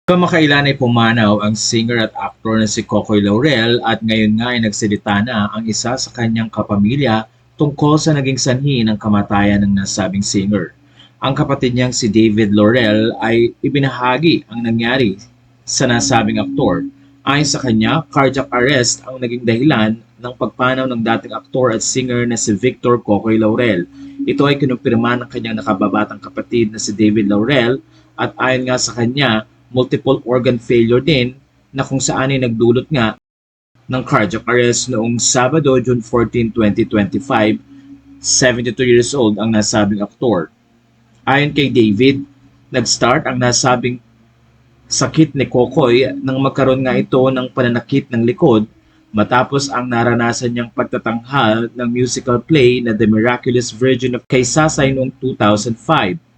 Kamakailan ay pumanaw ang singer at aktor na si Cocoy Laurel at ngayon nga ay nagsalita na ang isa sa kanyang kapamilya tungkol sa naging sanhi ng kamatayan ng nasabing singer. Ang kapatid niyang si David Laurel ay ibinahagi ang nangyari sa nasabing aktor. Ayon sa kanya, cardiac arrest ang naging dahilan ng pagpanaw ng dating aktor at singer na si Victor Cocoy Laurel. Ito ay kinumpirma ng kanyang nakababatang kapatid na si David Laurel at ayon nga sa kanya, multiple organ failure din na kung saan ay nagdulot nga ng cardiac arrest noong Sabado, June 14, 2025. 72 years old ang nasabing aktor. Ayon kay David, nag-start ang nasabing sakit ni Kokoy nang magkaroon nga ito ng pananakit ng likod matapos ang naranasan niyang pagtatanghal ng musical play na The Miraculous Virgin of Kaysasay noong 2005.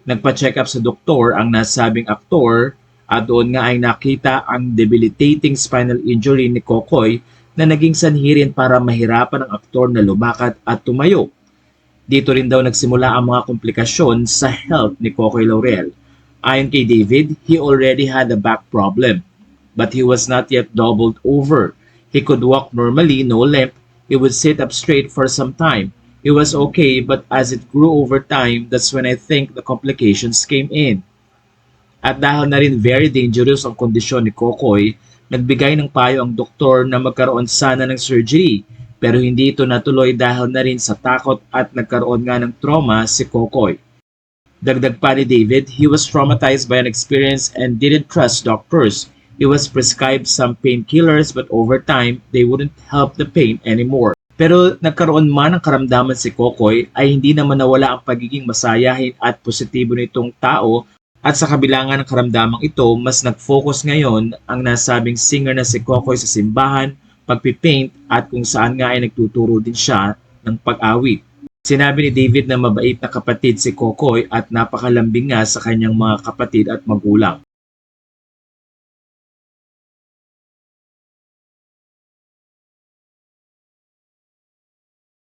Nagpa-check up sa doktor ang nasabing aktor at doon nga ay nakita ang debilitating spinal injury ni Kokoy na naging sanhi rin para mahirapan ang aktor na lumakad at tumayo. Dito rin daw nagsimula ang mga komplikasyon sa health ni Cocoy Laurel. Ayon kay David, he already had a back problem, but he was not yet doubled over. He could walk normally, no limp. He would sit up straight for some time. He was okay, but as it grew over time, that's when I think the complications came in. At dahil na rin very dangerous ang kondisyon ni Kokoy, nagbigay ng payo ang doktor na magkaroon sana ng surgery, pero hindi ito natuloy dahil na rin sa takot at nagkaroon nga ng trauma si Kokoy. Dagdag pa ni David, he was traumatized by an experience and didn't trust doctors. He was prescribed some painkillers but over time, they wouldn't help the pain anymore. Pero nagkaroon man ng karamdaman si Kokoy ay hindi naman nawala ang pagiging masayahin at positibo nitong tao at sa kabila nga ng karamdamang ito, mas nag-focus ngayon ang nasabing singer na si Kokoy sa simbahan, pagpipaint at kung saan nga ay nagtuturo din siya ng pag-awit. Sinabi ni David na mabait na kapatid si Kokoy at napakalambing nga sa kanyang mga kapatid at magulang.